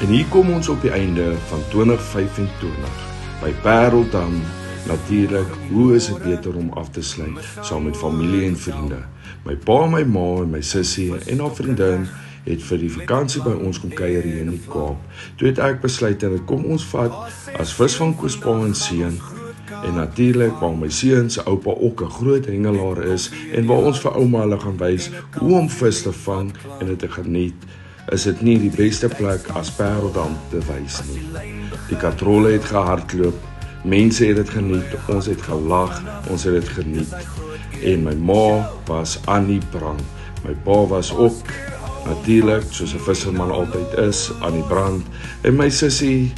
En hier kom ons op die einde van 2025. By Pareltam, natuurlik, hoe is dit beter om af te sluit, saam met familie en vriende. My pa, my ma en my sussie en haar vriendin het vir die vakansie by ons kom kuier hier in die Kaap. Toe het ek besluit en kom ons vat as Visvangkoers pa en seun. En natuurlik waar my seun se oupa ook 'n groot hengelaar is en waar ons vir ouma hulle gaan wys hoe om vis te vang en dit te geniet, is dit nie die beste plek as Pareltam te wys nie. Die katrolle het gehardloop, mense het dit geniet, ons het gelag, ons het dit geniet. En my ma was aan die brand. My pa was ook natuurlik, soos 'n visserman altyd is, aan die brand. En my sussie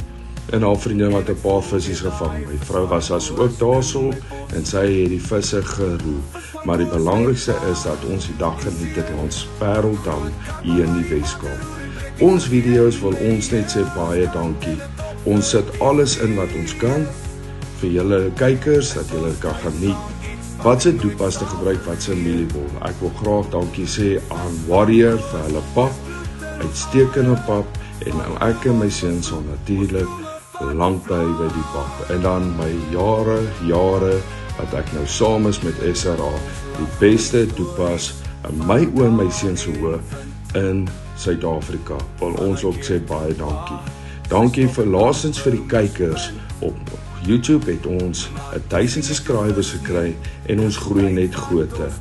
en haar vriendin wat 'n paar visies gevang. My vrou was as ook daarso en sy het die visse geroer. Maar die belangrikste is dat ons die dag geniet het langs Pareltam hier in die Weskaap. Ons video's wil ons net sê baie dankie. Ons sit alles in wat ons kan vir julle kykers, dat julle kan geniet. Wat se doepas te gebruik, wat se mieliebol. Ek wil graag dankie sê aan Warrior vir hulle pap, uitstekende pap, en ek en my seun sal natuurlik lank by die pap. En dan my jare wat ek nou saam is met SRA, die beste doepas in my oë en my seun se oë in Suid-Afrika. Wil ons ook sê baie dankie. Dankie vir laastens vir die kykers op YouTube het ons 1000 subscribers gekry en ons groei net groter.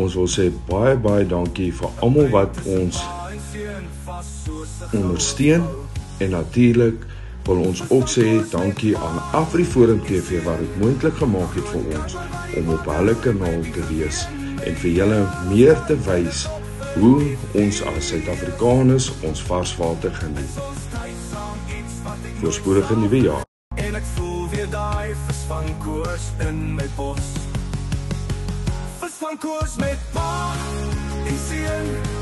Ons wil sê baie dankie vir almal wat ons ondersteun en natuurlik wil ons ook sê dankie aan AfriForum TV wat dit moontlik gemaak het vir ons om op hulle kanaal te wees en vir julle meer te wys hoe ons as Suid-Afrikaners ons varswater geniet. Voorspoedige nuwe jaar. En ek voel weer daai visvangkoers in my bos. Visvangkoers met pa en seun.